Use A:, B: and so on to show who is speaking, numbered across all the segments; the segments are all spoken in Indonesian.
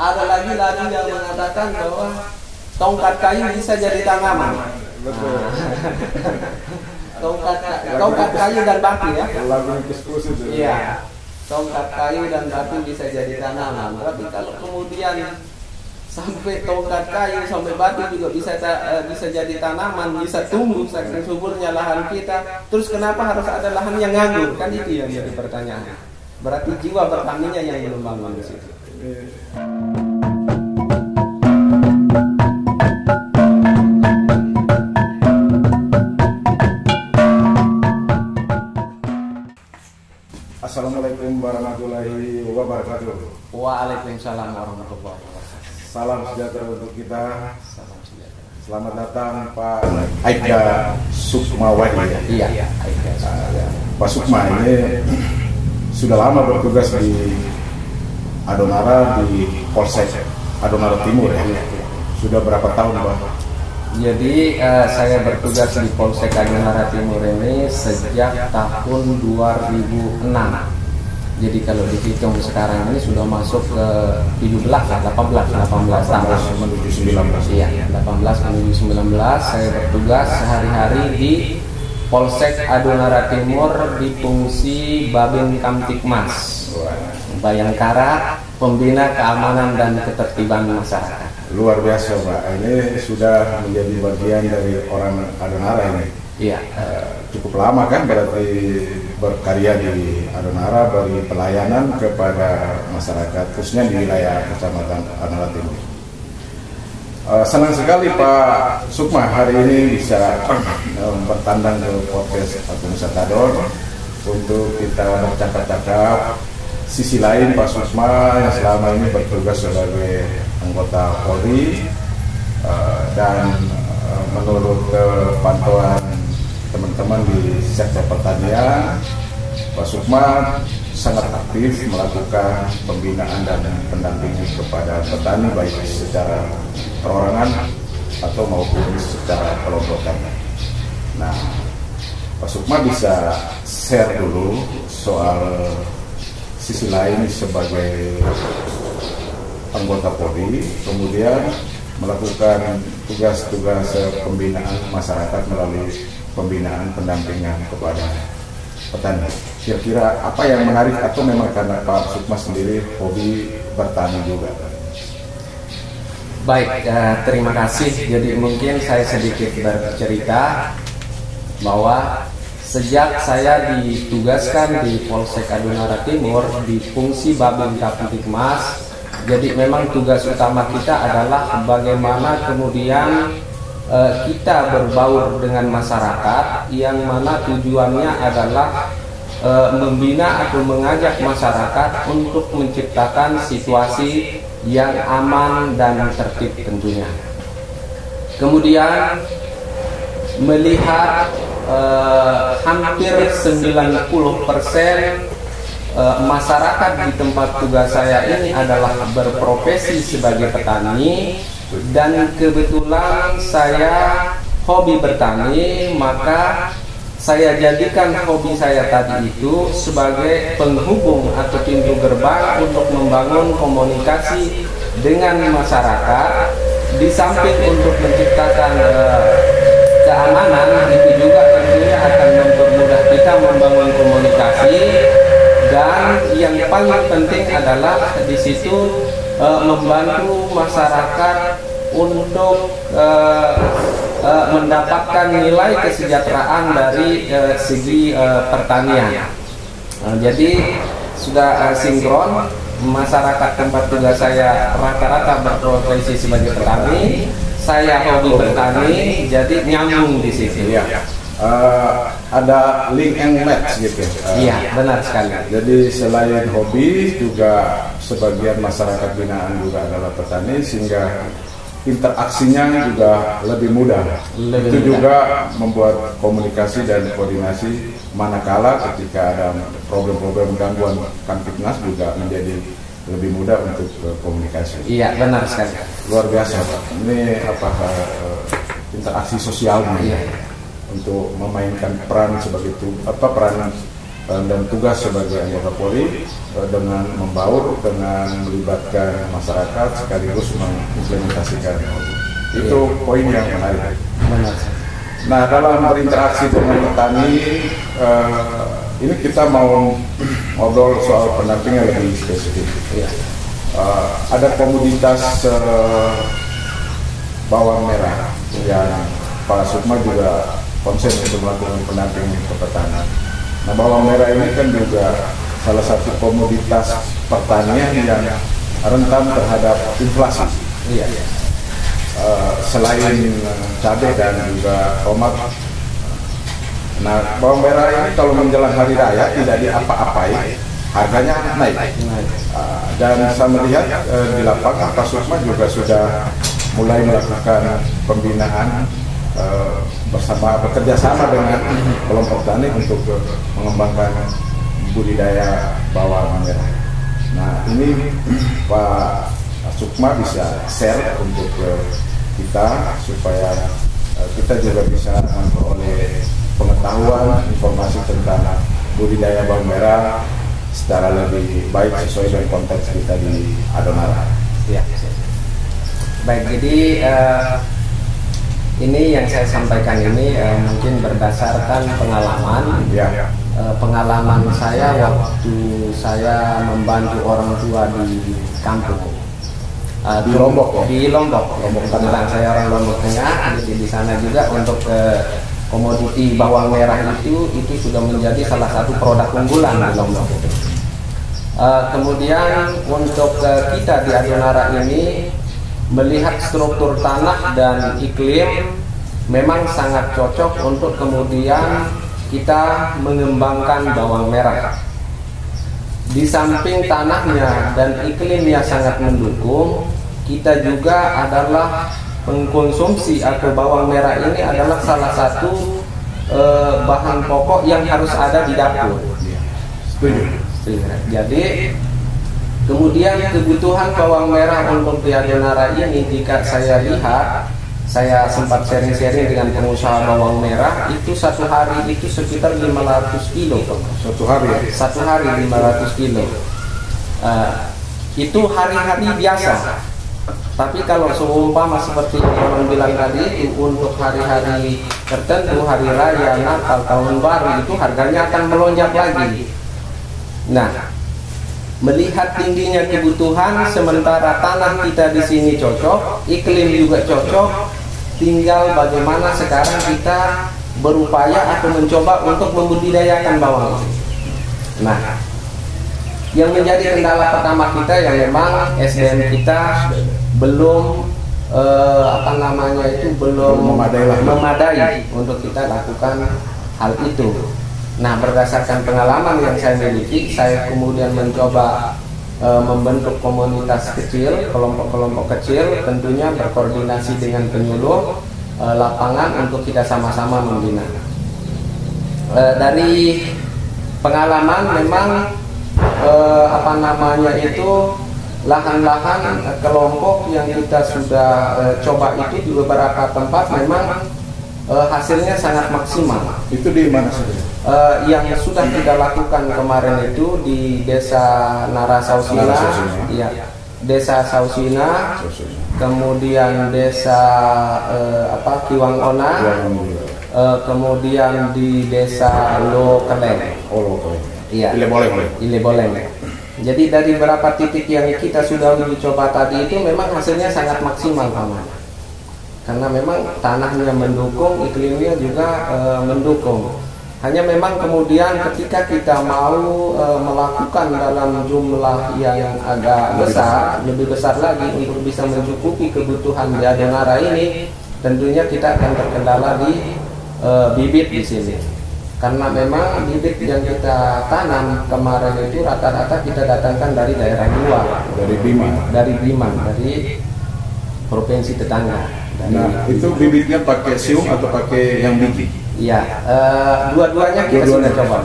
A: Ada lagi yang mengatakan bahwa tongkat kayu bisa jadi tanaman.
B: Betul.
A: Tongkat kayu dan batu ya.
B: Lagu Kus itu.
A: Iya. Tongkat kayu dan batu bisa jadi tanaman. Tapi kalau kemudian sampai tongkat kayu sampai batu juga bisa jadi tanaman, bisa tumbuh saking suburnya lahan kita. Terus kenapa harus ada lahan yang nganggur? Kan itu yang jadi pertanyaan. Berarti jiwa bertaninya yang belum bangun di situ.
B: Assalamualaikum warahmatullahi wabarakatuh.
A: Waalaikumsalam warahmatullahi wabarakatuh.
B: Salam sejahtera untuk kita.
A: Salam sejahtera.
B: Selamat datang Pak Aibda Sukmawati.
A: Iya,
B: Pak Sukma ini sudah lama bertugas di Adonara di Polsek Adonara Timur ya. Sudah berapa tahun Pak?
A: Jadi saya bertugas di Polsek Adonara Timur ini sejak tahun 2006. Jadi kalau dihitung sekarang ini sudah masuk ke 18 tahun
B: menuju 19.
A: Iya, 18 menuju 19. Saya bertugas sehari-hari di Polsek Adonara Timur di fungsi Babin Kamtipmas Bayangkara, pembina keamanan dan ketertiban masyarakat.
B: Luar biasa Pak, ini sudah menjadi bagian dari orang Adonara ini.
A: Iya.
B: Cukup lama kan berarti berkarya di Adonara, beri pelayanan kepada masyarakat khususnya di wilayah Kecamatan Adonara Timur. Senang sekali Pak Sukma hari ini bisa bertandang ke podcast Nusa Tador untuk kita bercakap-cakap sisi lain Pak Sukma yang selama ini bertugas sebagai anggota Polri, dan menurut pantauan teman-teman di sektor pertanian, Pak Sukma sangat aktif melakukan pembinaan dan pendampingan kepada petani baik secara perorangan atau maupun secara kelompokan. Nah, Pak Sukma bisa share dulu soal sisi lain sebagai anggota Polri, kemudian melakukan tugas-tugas pembinaan masyarakat melalui pembinaan pendampingan kepada petani. Kira-kira apa yang menarik atau memang karena Pak Sukma sendiri hobi bertani juga?
A: Baik, terima kasih. Jadi mungkin saya sedikit bercerita bahwa sejak saya ditugaskan di Polsek Adonara Timur di fungsi Babin Kamtipmas, jadi memang tugas utama kita adalah bagaimana kemudian kita berbaur dengan masyarakat, yang mana tujuannya adalah membina atau mengajak masyarakat untuk menciptakan situasi yang aman dan tertib tentunya. Kemudian melihat hampir 90% masyarakat di tempat tugas saya ini adalah berprofesi sebagai petani, dan kebetulan saya hobi bertani, maka saya jadikan hobi saya tadi itu sebagai penghubung atau pintu gerbang untuk membangun komunikasi dengan masyarakat. Di samping untuk menciptakan keamanan, itu juga tentunya akan mempermudah kita membangun komunikasi, dan yang paling penting adalah di situ membantu masyarakat untuk mendapatkan nilai kesejahteraan dari segi pertanian. Jadi sudah sinkron, masyarakat tempat tugas saya rata-rata berprofesi sebagai petani, saya hobi bertani, jadi nyambung di situ.
B: Ya. Ada link and match gitu.
A: Iya, benar sekali.
B: Jadi selain hobi juga sebagian masyarakat binaan juga adalah petani, sehingga interaksinya juga lebih mudah. Itu juga membuat komunikasi dan koordinasi manakala ketika ada problem-problem gangguan Kamtipmas juga menjadi lebih mudah untuk komunikasi.
A: Iya, benar sekali.
B: Luar biasa Pak. Ini apakah interaksi sosialnya untuk memainkan peran sebagai peran dan tugas sebagai anggota Polri dengan membaur, dengan melibatkan masyarakat sekaligus mengimplementasikan. Itu poin yang menarik. Nah, dalam berinteraksi dengan petani, ini kita mau ngobrol soal pendampingan lebih spesifik. Ada komoditas bawang merah yang Pak Sukma juga konsen untuk melakukan pendampingan ke petani. Nah, bawang merah ini kan juga salah satu komoditas pertanian yang rentan terhadap inflasi. Selain cabai dan juga tomat. Nah, bawang merah ini kalau menjelang hari raya tidak diapa-apai, harganya naik. Dan saya melihat di lapangan Pak Sukma juga sudah mulai melakukan pembinaan bekerja sama dengan kelompok tani untuk mengembangkan budidaya bawang merah. Nah, ini Pak Sukma bisa share untuk kita supaya kita juga bisa memperoleh pengetahuan, informasi tentang budidaya bawang merah secara lebih baik sesuai dengan konteks kita di Adonara.
A: Ya. Baik, jadi ini yang saya sampaikan ini mungkin berdasarkan pengalaman. Pengalaman saya waktu saya membantu orang tua di kampung.
B: Di Lombok,
A: Di Lombok Tengah. Saya orang Lombok Tengah. Jadi di sana juga untuk komoditi bawang merah itu sudah menjadi salah satu produk unggulan di Lombok. Kemudian untuk kita di Adonara ini melihat struktur tanah dan iklim memang sangat cocok untuk kemudian kita mengembangkan bawang merah. Di samping tanahnya dan iklimnya sangat mendukung, kita juga adalah pengkonsumsi atau bawang merah ini adalah salah satu bahan pokok yang harus ada di dapur. Jadi kemudian kebutuhan bawang merah untuk di Adonara ini, jika saya lihat, saya sempat sharing-sharing dengan pengusaha bawang merah, itu satu hari itu sekitar 500 kilo. Satu hari 500 kilo. Itu hari-hari biasa. Tapi kalau seumpama seperti yang orang bilang tadi, untuk hari-hari tertentu, hari raya, Natal, tahun baru, itu harganya akan melonjak lagi. Nah, melihat tingginya kebutuhan, sementara tanah kita di sini cocok, iklim juga cocok, tinggal bagaimana sekarang kita berupaya atau mencoba untuk membudidayakan bawang. Nah, yang menjadi kendala pertama kita yang memang SDM kita belum belum memadai untuk kita lakukan hal itu. Nah, berdasarkan pengalaman yang saya miliki, saya kemudian mencoba membentuk komunitas kecil, kelompok-kelompok kecil, tentunya berkoordinasi dengan penyuluh lapangan untuk kita sama-sama membina. Dari pengalaman memang lahan-lahan kelompok yang kita sudah coba itu di beberapa tempat memang hasilnya sangat maksimal.
B: Itu di mana saja?
A: Yang sudah kita lakukan kemarin itu di Desa Narasausina, ya, Desa Sausina, kemudian Desa Kiwangona, kemudian di Desa Lokeleng. Iya. Ileboleng. Jadi dari beberapa titik yang kita sudah uji coba tadi itu memang hasilnya sangat maksimal, Paman. Karena memang tanahnya mendukung, iklimnya juga mendukung. Hanya memang kemudian ketika kita mau melakukan dalam jumlah yang agak besar, lebih besar lagi untuk bisa mencukupi kebutuhan di Adonara ini, tentunya kita akan terkendala di bibit di sini. Karena memang bibit yang kita tanam kemarin itu rata-rata kita datangkan dari daerah luar, dari Bima, dari provinsi tetangga.
B: Nah, itu bibitnya pakai siung atau pakai yang biji?
A: Iya, dua-duanya kita sudah coba.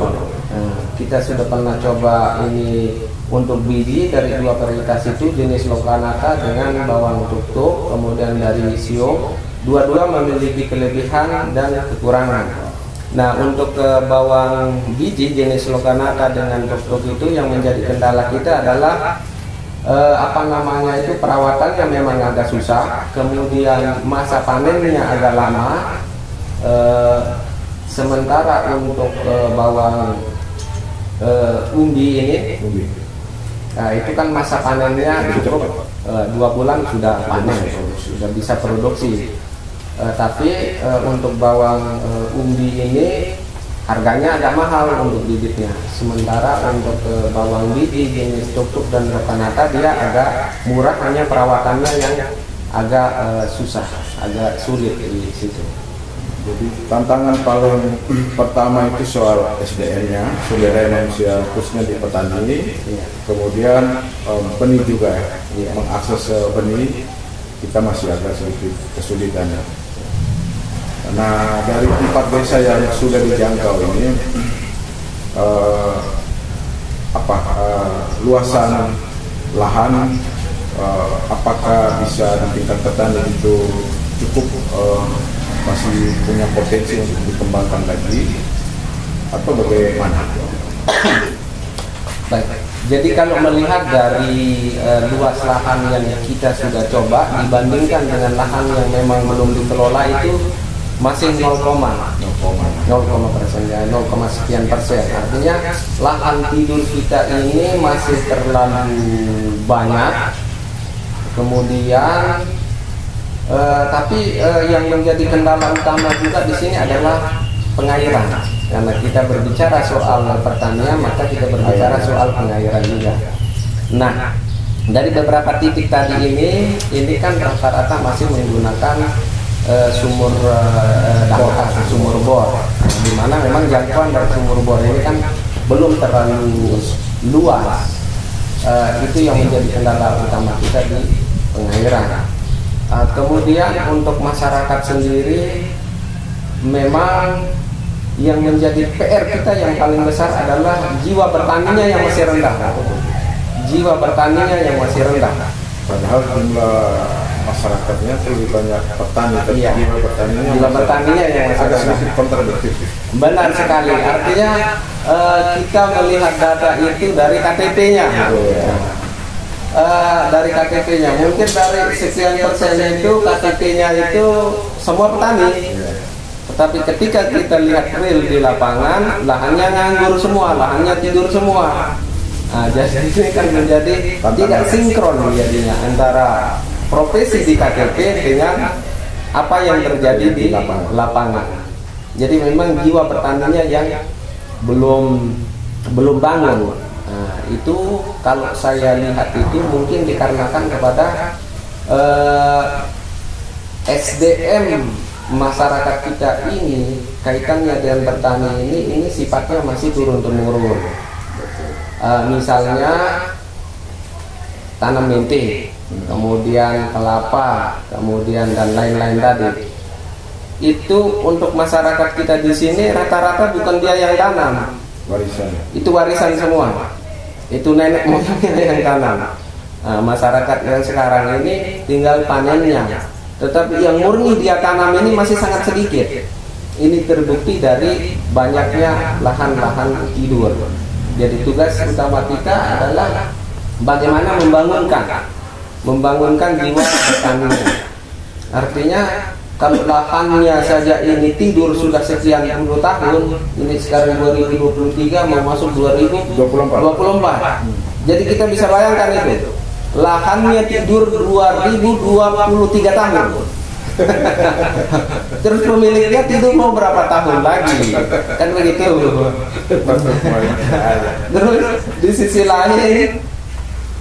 A: Kita sudah pernah coba ini untuk biji dari dua varietas itu, jenis Lokanata dengan bawang tuktuk, kemudian dari siung. Dua-dua memiliki kelebihan dan kekurangan. Nah, untuk bawang biji jenis Lokanata dengan tuk-tuk itu yang menjadi kendala kita adalah perawatannya memang agak susah, kemudian masa panennya agak lama. Sementara untuk bawang umbi ini, nah, itu kan masa panennya cukup 2 bulan sudah panen, sudah bisa produksi. Tapi untuk bawang umbi ini harganya agak mahal untuk bibitnya. Sementara untuk bawang biji jenis tuk-tuk dan Lokanata dia agak murah, hanya perawatannya yang agak susah, agak sulit di situ.
B: Jadi tantangan paling pertama itu soal SDM-nya, sumber daya manusia khususnya di petani. Kemudian benih juga, mengakses benih kita masih agak sedikit kesulitan. Nah, dari 4 desa yang sudah dijangkau ini, luasan lahan, apakah bisa di tingkat petani itu cukup, masih punya potensi untuk dikembangkan lagi, atau bagaimana?
A: Baik, jadi kalau melihat dari luas lahan yang kita sudah coba dibandingkan dengan lahan yang memang belum dikelola itu masih 0,0 persen, 0, sekian persen. Artinya lahan tidur kita ini masih terlalu banyak. Kemudian tapi yang menjadi kendala utama juga di sini adalah pengairan. Karena kita berbicara soal pertanian, maka kita berbicara soal pengairan juga. Nah, dari beberapa titik tadi ini kan rata-rata masih menggunakan sumur dangkal, sumur bor, di mana memang jangkauan dari sumur bor ini kan belum terlalu luas. Itu yang menjadi kendala utama kita di pengairan. Kemudian untuk masyarakat sendiri, memang yang menjadi PR kita yang paling besar adalah jiwa bertaninya yang masih rendah. Jiwa bertaninya yang masih rendah.
B: Padahal jumlah masyarakatnya lebih banyak petani, tapi jiwa bertaninya yang masih agak sedikit kontradiktif.
A: Benar sekali. Artinya kita melihat data itu dari KTP-nya. Dari KTP-nya, mungkin dari sekian persen itu KTP-nya itu semua petani. Tetapi ketika kita lihat real di lapangan, lahannya nganggur semua, lahannya tidur semua. Nah, jadi ini kan menjadi tidak sinkron jadinya antara profesi di KTP dengan apa yang terjadi di lapangan. Jadi memang jiwa petaninya yang belum bangun. Nah, itu kalau saya lihat itu mungkin dikarenakan kepada SDM masyarakat kita ini, kaitannya dengan bertani ini sifatnya masih turun-temurun. Misalnya tanam mente, kemudian kelapa, kemudian dan lain-lain tadi. Itu untuk masyarakat kita di sini rata-rata bukan dia yang tanam.
B: Warisan.
A: Itu warisan semua. Itu nenek moyangnya yang tanam. Nah, masyarakat yang sekarang ini tinggal panennya. Tetapi yang murni dia tanam ini masih sangat sedikit. Ini terbukti dari banyaknya lahan-lahan tidur. Jadi tugas utama kita adalah bagaimana membangunkan jiwa petani. Artinya kalau lahannya saja ini tidur sudah sekian puluh tahun, ini sekarang 2023 mau masuk 2024. Jadi kita bisa bayangkan itu, lahannya tidur 2023 tahun. Terus pemiliknya tidur mau berapa tahun lagi, kan begitu. Terus di sisi lain,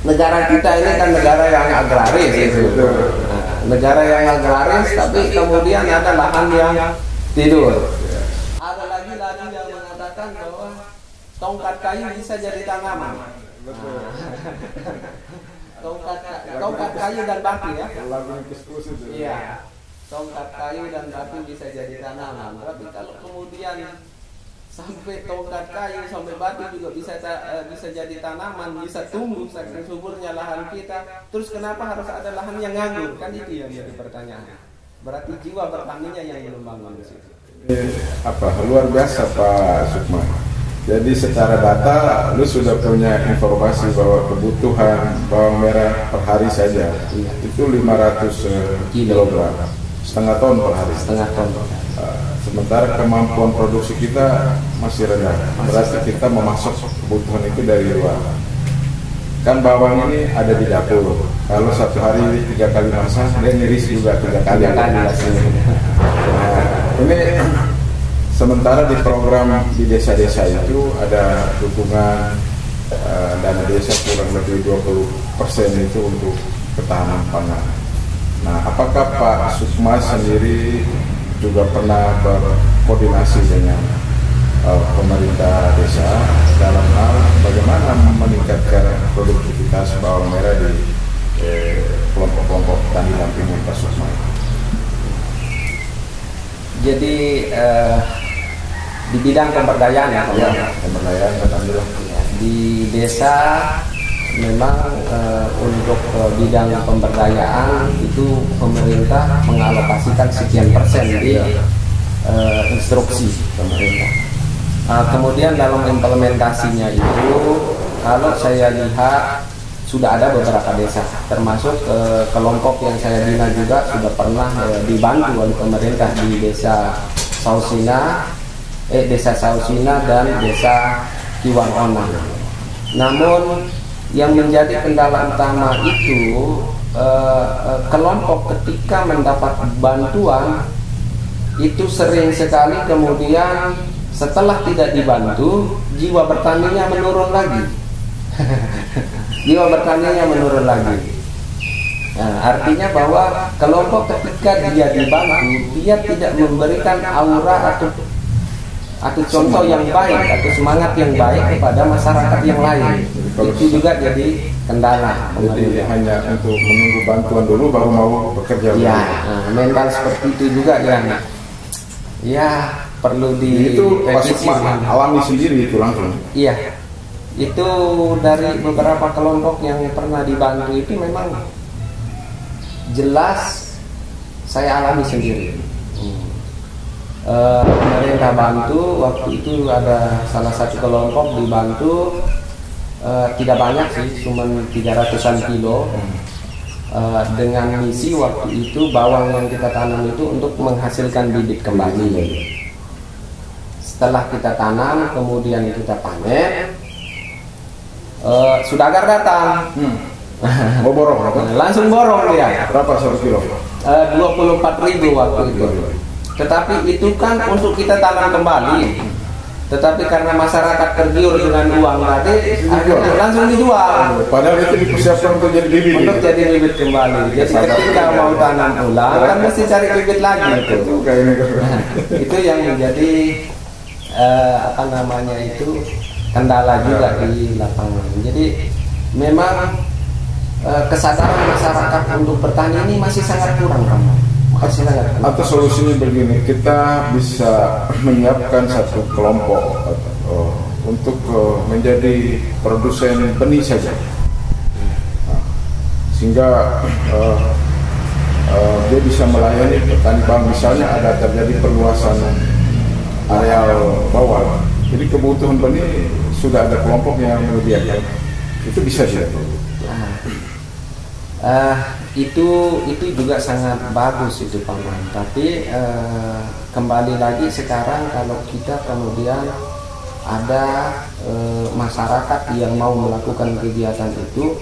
A: negara kita ini kan negara yang agraris gitu. Negara yang agraris, tapi kemudian ada lahan yang tidur. Ada lagi yang mengatakan bahwa tongkat kayu bisa jadi tanaman. Tongkat kayu dan batu ya. Iya. Tongkat kayu dan batu bisa jadi tanaman. Tapi kalau kemudian sampai tongkat kayu sampai batu juga bisa jadi tanaman, bisa tumbuh saking suburnya lahan kita. Terus kenapa harus ada lahan yang nganggur? Kan itu yang jadi pertanyaan. Berarti jiwa bertaninya yang belum bangun di situ.
B: Luar biasa Pak Sukma. Jadi secara data lu sudah punya informasi bahwa kebutuhan bawang merah per hari saja itu 500 kilogram, setengah ton per hari.
A: Setengah ton.
B: Sementara kemampuan produksi kita masih rendah. Berarti kita memasok kebutuhan itu dari luar. Kan bawang ini ada di dapur. Kalau satu hari 3 kali masak, dia ngiris juga 3 kali. Nah, ini sementara di program di desa-desa itu ada dukungan dana desa kurang lebih 20% itu untuk ketahanan pangan. Nah, apakah Pak Sukma sendiri juga pernah berkoordinasi dengan pemerintah desa dalam hal bagaimana meningkatkan produktivitas bawang merah di kelompok-kelompok tani dampingan Pak Sukma?
A: Jadi di bidang pemberdayaan
B: pemberdayaan
A: di desa memang untuk bidang pemberdayaan itu pemerintah mengalokasikan sekian persen di instruksi pemerintah. Kemudian dalam implementasinya itu kalau saya lihat sudah ada beberapa desa, termasuk kelompok yang saya bina juga sudah pernah dibantu oleh pemerintah di desa Sausina dan desa Kiwangona. Namun yang menjadi kendala utama itu kelompok ketika mendapat bantuan itu sering sekali kemudian setelah tidak dibantu jiwa bertaninya menurun lagi. Jiwa bertaninya menurun lagi. Nah, artinya bahwa kelompok ketika dia dibantu, dia tidak memberikan aura atau contoh yang baik atau semangat yang baik kepada masyarakat yang lain. Itu juga jadi kendala.
B: Jadi hanya untuk menunggu bantuan dulu baru mau bekerja.
A: Ya, mental seperti itu juga yang ya perlu di
B: itu Pak Sukma alami sendiri itu langsung.
A: Iya. Itu dari beberapa kelompok yang pernah dibantu itu memang jelas saya alami sendiri. Pemerintah bantu waktu itu ada salah satu kelompok dibantu tidak banyak sih, cuma 300-an kilo dengan misi waktu itu bawang yang kita tanam itu untuk menghasilkan bibit kembali. Setelah kita tanam kemudian kita panen. Sudagar datang,
B: borong berapa?
A: Langsung borong dia.
B: Berapa 1 kilo?
A: 24.000 waktu itu. Tetapi itu kan untuk kita tanam kembali. Tetapi karena masyarakat tergiur dengan uang tadi, langsung dijual.
B: Padahal itu dipersiapkan untuk jadi bibit.
A: Untuk jadi bibit kembali. Jadi ketika mau tanam ulang, kan mesti cari bibit lagi. Itu yang menjadi kendala juga di lapangan. Jadi memang kesadaran masyarakat untuk bertani ini masih sangat kurang,
B: Atau solusinya begini, kita bisa menyiapkan satu kelompok untuk menjadi produsen benih saja, sehingga dia bisa melayani petani bawang. Misalnya ada terjadi perluasan areal bawang, jadi kebutuhan benih sudah ada kelompok yang menyediakan, itu bisa sih.
A: Itu juga sangat bagus itu Paman. Tapi kembali lagi sekarang kalau kita kemudian ada masyarakat yang mau melakukan kegiatan itu,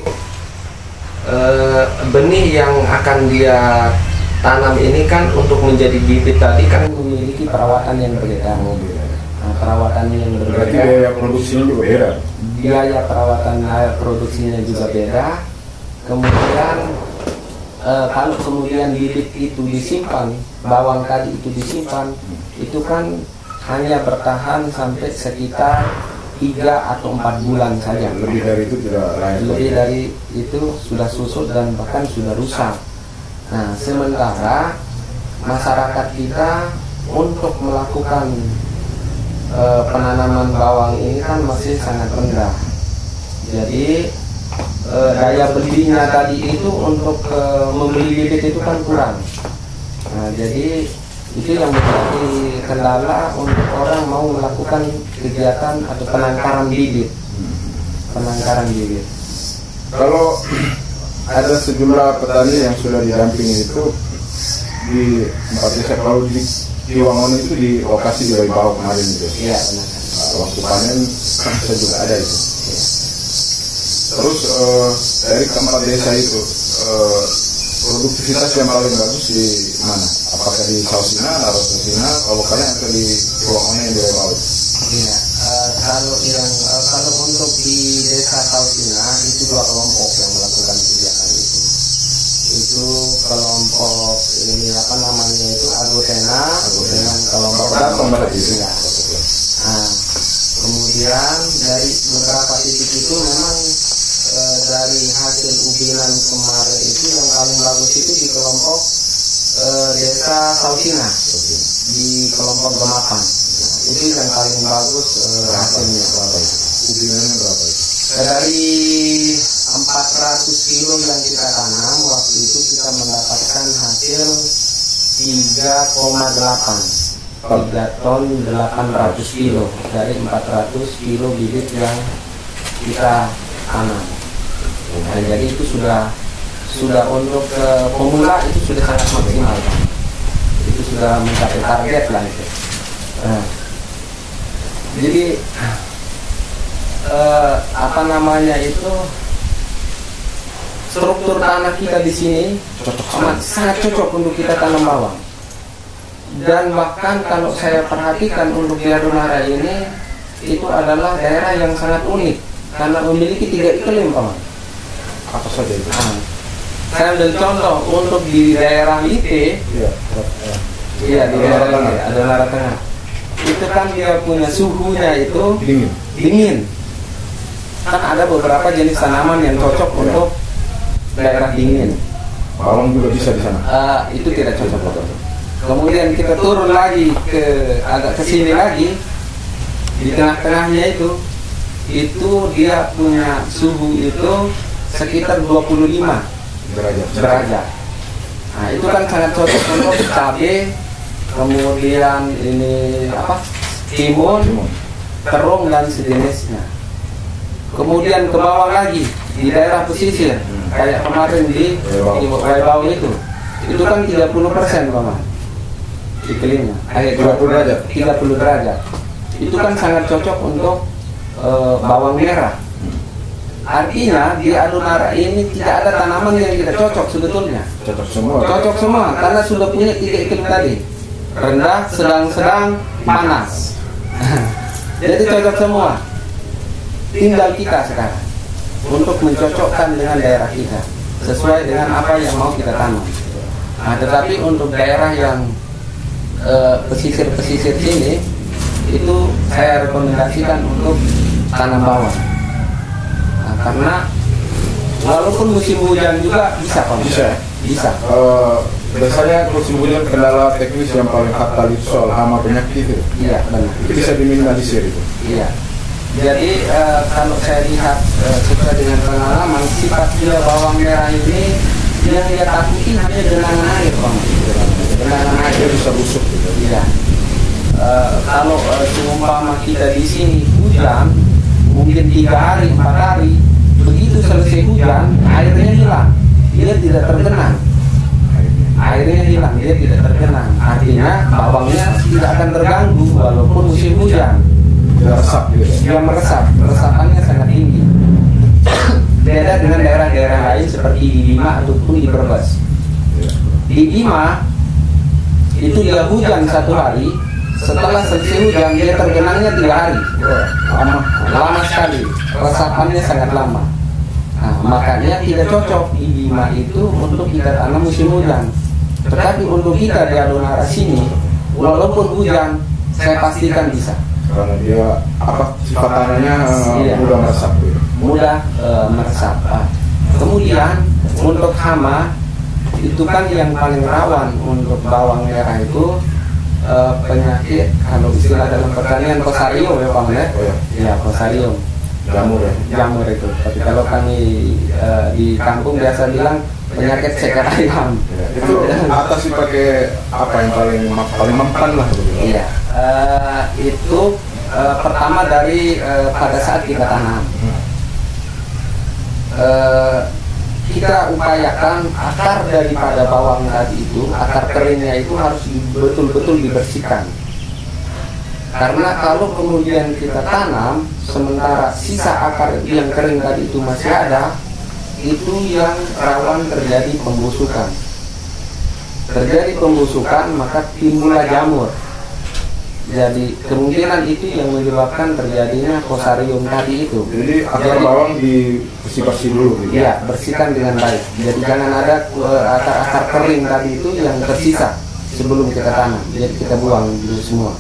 A: benih yang akan dia tanam ini kan untuk menjadi bibit tadi kan memiliki perawatan yang berbeda. Perawatannya yang berbeda.
B: Berarti biaya produksinya juga beda.
A: Biaya perawatan produksinya juga beda. Kemudian kalau kemudian bibit itu disimpan, bawang tadi itu disimpan, itu kan hanya bertahan sampai sekitar 3 atau 4 bulan saja.
B: Lebih dari itu tidak layak.
A: Lebih dari itu sudah susut dan bahkan sudah rusak. Nah, sementara masyarakat kita untuk melakukan penanaman bawang ini kan masih sangat rendah. Jadi daya belinya tadi itu untuk membeli bibit itu kan kurang. Nah, jadi Itu yang menjadi kendala untuk orang mau melakukan kegiatan atau penangkaran bibit. Penangkaran bibit.
B: Kalau ada sejumlah petani yang sudah didampingi itu di tempat desa, kalau di Wangon itu di lokasi di Waibau kemarin itu.
A: Iya benar.
B: Waktu panen kan saya juga ada itu.
A: Ya.
B: Terus dari keempat desa itu produktivitas yang paling bagus di mana? Apakah di Sausina, Narosina, kalau kalian atau di Wangon yang di Waibau?
A: Iya. Kalau untuk di desa Sausina itu 2 kelompok yang melakukan kegiatan itu. Itu kelompok ini apa namanya itu Agutena dengan kelompok ya. Nah, kemudian dari beberapa titik itu memang dari hasil ubinan kemarin itu yang paling bagus itu di kelompok desa Sausina di kelompok Gemapan. Itu yang paling bagus hasilnya.
B: Ubinannya berapa itu?
A: Dari 400 kilo yang kita tanam waktu itu kita mendapatkan hasil 3,8 ton 800 kilo dari 400 kilo bibit yang kita tanam. Nah, jadi itu sudah untuk pemula itu sudah sangat maksimal, itu sudah mencapai target lah itu. Nah, jadi apa namanya itu struktur tanah kita di sini sangat cocok untuk kita tanam bawang. Dan bahkan kalau saya perhatikan untuk di Adonara ini itu adalah daerah yang sangat unik karena memiliki 3 iklim, Pak.
B: Apa saja itu?
A: Saya ambil contoh untuk di daerah Lite, iya di daerah Lite, Adonara Tengah. Itu kan dia punya suhunya itu dingin. Kan ada beberapa jenis tanaman yang cocok untuk daerah dingin.
B: Bawang juga bisa di sana.
A: Itu tidak cocok. Kemudian kita turun lagi agak ke sini lagi di tengah-tengahnya itu dia punya suhu itu sekitar 25 derajat. Nah, itu kan sangat cocok untuk cabai, kemudian ini timun, terung dan sejenisnya. Kemudian ke bawah lagi di daerah pesisir kayak kemarin di Waibau itu kan 30% Paman iklimnya, 30 derajat. Itu kan sangat cocok untuk bawang merah. Artinya di Adonara ini tidak ada tanaman yang tidak cocok sebetulnya. Cocok semua karena sudah punya 3 iklim tadi, rendah, sedang, panas. Jadi cocok semua. Tinggal kita sekarang untuk mencocokkan dengan daerah kita sesuai dengan apa yang mau kita tanam. Nah, tetapi untuk daerah yang pesisir sini itu saya rekomendasikan untuk tanam bawang. Nah, karena walaupun musim hujan juga bisa.
B: Biasanya musim hujan kendala teknis yang paling fatal itu soal hama penyakit itu.
A: Iya benar.
B: Itu bisa diminimalisir itu.
A: Iya. Jadi kalau saya lihat sesuai dengan pengalaman, sifat dia bawang merah ini yang dia takuti hanya genangan air, Bang. Genangan air
B: bisa busuk. Gitu.
A: Iya. Kalau seumpama kita di sini hujan, mungkin 3 hari, 4 hari, begitu selesai hujan, airnya hilang, dia tidak tergenang. Airnya hilang, dia tidak tergenang. Artinya bawangnya tidak akan terganggu walaupun musim hujan. Dia meresap, resapannya sangat tinggi. Beda dengan daerah-daerah lain seperti di Bima ataupun di Brebes. Di Bima itu dia hujan 1 hari, setelah selesai hujan dia tergenangnya 3 hari. Lama sekali, resapannya sangat lama. Nah, makanya tidak cocok di Bima itu untuk kita tanam musim hujan. Tetapi untuk kita di Adonara sini, walaupun hujan, saya pastikan bisa.
B: Karena dia sifat tanahnya mudah meresap.
A: Meresap. Kemudian untuk hama itu kan yang paling rawan untuk bawang merah itu penyakit, kalau istilah dalam pertanian posarium ya Bang ya. Ya posarium. Jamur itu. Tapi kalau kami di kampung biasa bilang penyakit ceker ayam.
B: Ya, itu atasi pakai apa yang paling mempan lah begitu.
A: Iya, itu pertama dari pada saat kita tanam, kita upayakan akar daripada bawang tadi itu, akar keringnya itu harus betul-betul dibersihkan. Karena kalau kemudian kita tanam, sementara sisa akar yang kering tadi itu masih ada, itu yang rawan terjadi pembusukan. Terjadi pembusukan, maka timbullah jamur. Jadi kemungkinan itu yang menyebabkan terjadinya fusarium tadi itu.
B: Jadi akar bawang dibersih-bersih dulu gitu.
A: Iya, bersihkan dengan baik. Jadi jangan ada akar-akar kering tadi itu yang tersisa sebelum kita tanam. Jadi kita buang dulu semua.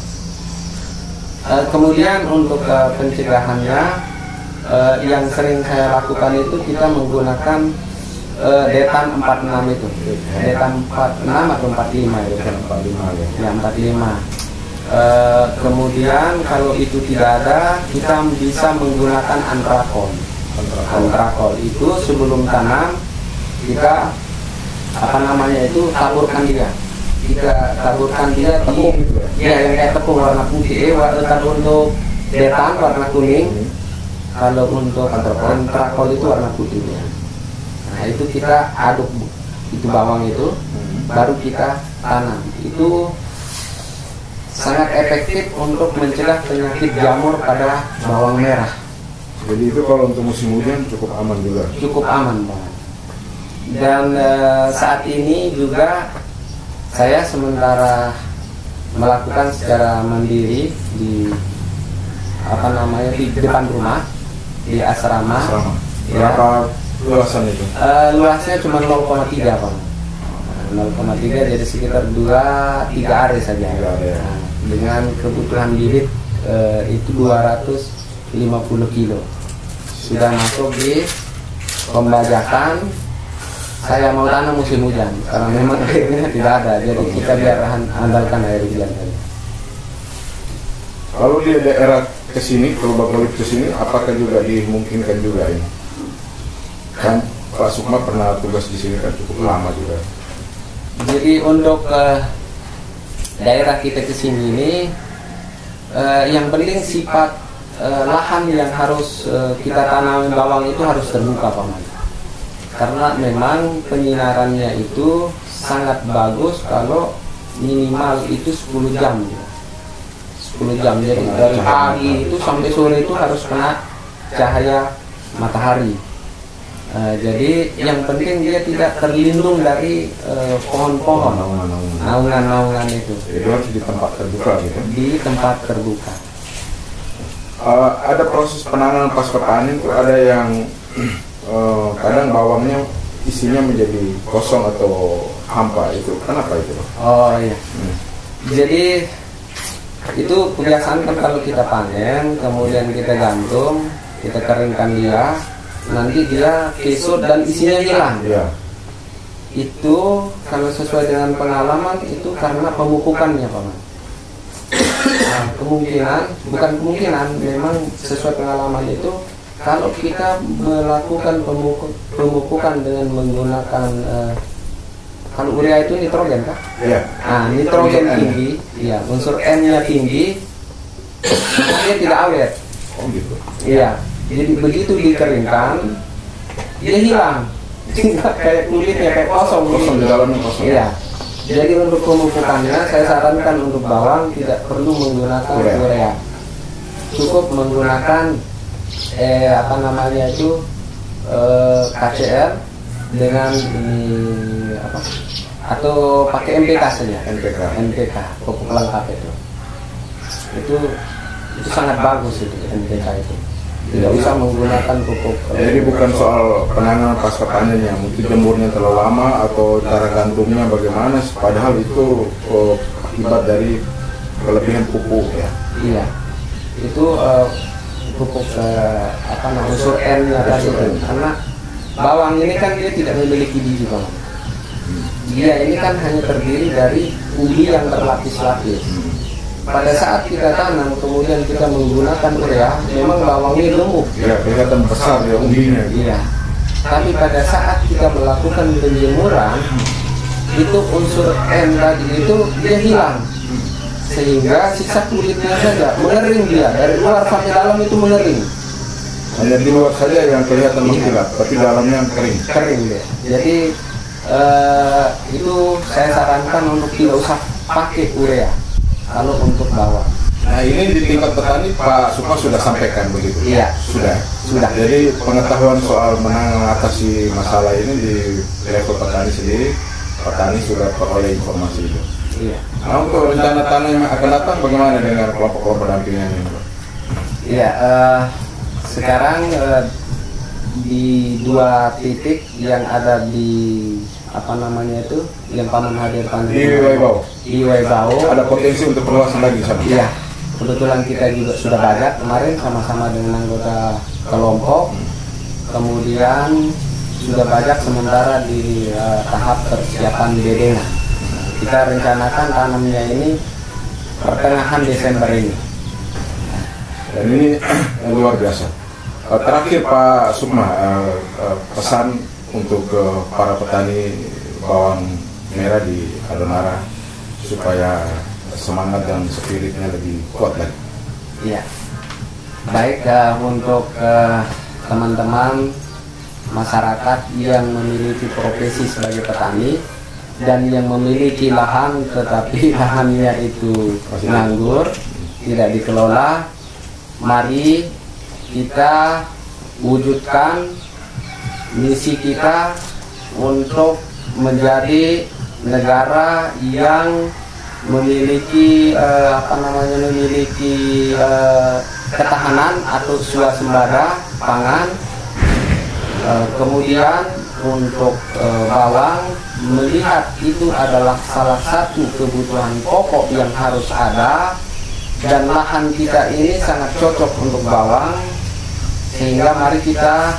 A: Kemudian untuk pencegahannya, yang sering saya lakukan itu kita menggunakan detan 46 itu. Detan 46 atau 45 ya?
B: 45 ya.
A: Ya, 45. Kemudian kalau itu tidak ada, kita bisa menggunakan antrakol. Antrakol itu sebelum tanam kita taburkan dia. Kita taburkan dia di ya yang kayak tepung warna putih. Kalau untuk detan warna kuning, kalau untuk antrakol itu warna putih ya. Nah itu kita aduk itu bawang itu, baru kita tanam. Itu sangat efektif untuk mencegah penyakit jamur pada bawang merah.
B: Jadi itu kalau untuk musim hujan cukup aman juga.
A: Cukup aman banget. Dan saat ini juga saya sementara melakukan secara mandiri di di depan rumah di asrama.
B: Berapa luasan itu?
A: Luasnya cuma 0,3 Pak. 0,3 jadi sekitar 2-3 are saja. Nah, dengan kebutuhan bibit itu 250 kilo. Sudah masuk di pembajakan. Saya mau tanam musim hujan karena memang airnya tidak ada, jadi kita biar andalkan air hujan saja.
B: Kalau di daerah kesini, kalau balik kesini, apakah juga dimungkinkan juga ini? Kan Pak Sukma pernah tugas di sini kan cukup lama juga.
A: Jadi untuk daerah kita kesini ini, yang penting sifat lahan yang harus kita tanam bawang itu harus terbuka Pak Mas. Karena memang penyinarannya itu sangat bagus kalau minimal itu 10 jam. 10 jam, jadi dari pagi itu sampai sore itu harus kena cahaya matahari. Jadi yang penting dia tidak terlindung dari pohon-pohon, naungan-naungan itu.
B: Itu harus di tempat terbuka gitu.
A: Di tempat terbuka.
B: Ada proses penanganan pasca panen itu ada yang kadang bawangnya isinya menjadi kosong atau hampa, itu kenapa itu?
A: Oh iya. Jadi itu kebiasaan kan kalau kita panen kemudian kita gantung, kita keringkan dia, nanti dia kesut dan isinya hilang.
B: Ya.
A: Itu kalau sesuai dengan pengalaman itu karena pemupukannya Pak. Nah, bukan kemungkinan, memang sesuai pengalaman itu kalau kita melakukan pemupukan dengan menggunakan kalau urea itu nitrogen kah?
B: Iya.
A: Nah, nitrogen tinggi, ya unsur N-nya tinggi, dia tidak awet.
B: Oh gitu.
A: Iya. Jadi begitu dikeringkan, dia hilang. Tinggal kayak kulitnya kayak kosong.
B: Kosong di dalamnya kosong.
A: Iya. Jadi untuk pemupukannya saya sarankan untuk bawang tidak perlu menggunakan urea. Cukup menggunakan KCR dengan ini atau pakai NPK saja. NPK pupuk lengkap itu sangat bagus itu NPK itu. Tidak usah menggunakan pupuk.
B: Jadi bukan soal penanganan pasca panennya, mungkin jemurnya terlalu lama atau cara gantungnya bagaimana, padahal itu akibat dari kelebihan pupuk ya.
A: Iya. Itu pupuk unsur N-nya tadi kan. Karena bawang ini kan dia tidak memiliki biji Bang. Dia ini kan hanya terdiri dari umbi yang berlapis-lapis. Pada saat kita tanam kemudian kita menggunakan urea, memang bawangnya gemuk.
B: Ya, kelihatan besar ya umbinya.
A: Iya. tapi pada saat kita melakukan penjemuran itu unsur N tadi itu dia hilang, sehingga sisa kulitnya saja mengering, dia dari luar sampai dalam itu mengering.
B: Hanya di luar saja yang kelihatan mengkilap, tapi dalamnya kering
A: dia. Jadi itu saya sarankan untuk tidak usah pakai urea kalau untuk bawang.
B: Nah, ini di tingkat petani Pak Sukma sudah sampaikan begitu?
A: Iya.
B: Sudah. Jadi pengetahuan soal mengatasi masalah ini di level petani sendiri, petani sudah peroleh informasi itu.
A: Iya.
B: Nah, untuk rencana tanam yang akan datang bagaimana dengan kelompok-kelompok pendampingan ini, Pak?
A: Iya, sekarang di 2 titik yang ada di yang Paman hadirkan
B: di
A: Waibau
B: ada potensi untuk perluasan lagi sana.
A: Iya, kebetulan kita juga sudah bajak kemarin sama-sama dengan anggota kelompok, kemudian sudah bajak sementara di tahap persiapan bedengan. Kita rencanakan tanamnya ini pertengahan Desember ini.
B: Dan ini luar biasa. Terakhir Pak Sukma, pesan untuk para petani bawang merah di Adonara supaya semangat dan spiritnya lebih kuat lagi.
A: Iya. Baik, untuk teman-teman masyarakat yang memiliki profesi sebagai petani dan yang memiliki lahan tetapi lahannya itu nganggur, tidak dikelola, mari kita wujudkan misi kita untuk menjadi negara yang memiliki ketahanan atau swasembada pangan. Kemudian untuk bawang, melihat itu adalah salah satu kebutuhan pokok yang harus ada, dan lahan kita ini sangat cocok untuk bawang, sehingga mari kita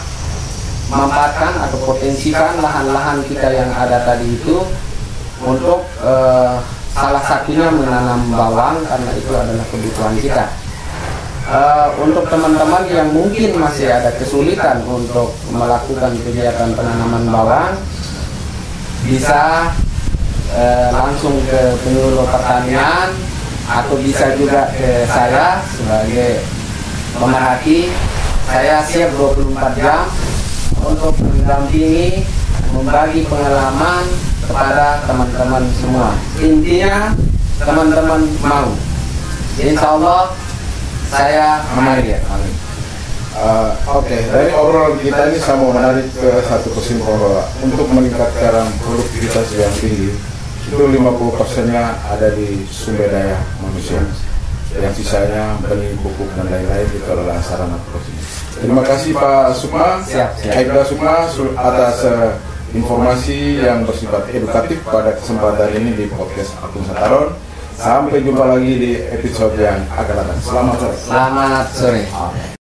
A: manfaatkan atau potensikan lahan-lahan kita yang ada tadi itu untuk salah satunya menanam bawang, karena itu adalah kebutuhan kita. Untuk teman-teman yang mungkin masih ada kesulitan untuk melakukan kegiatan penanaman bawang, bisa langsung ke penyuluh pertanian atau bisa juga ke saya sebagai pemerhati. Saya siap 24 jam untuk mendampingi, membagi pengalaman kepada teman-teman semua. Intinya teman-teman mau, insya Allah saya menarik.
B: Oke, dari obrolan kita ini saya mau menarik ke satu kesimpulan bahwa untuk meningkatkan produktivitas yang tinggi itu 50%-nya ada di sumber daya manusia, yang sisanya benih, pupuk dan lain-lain itu adalah sarana produksi. Terima kasih Pak Sukma, Aibda Sukma atas informasi yang bersifat edukatif pada kesempatan ini di podcast Akun Sataron. Sampai jumpa lagi di episode yang akan datang. Selamat sore.
A: Selamat sore.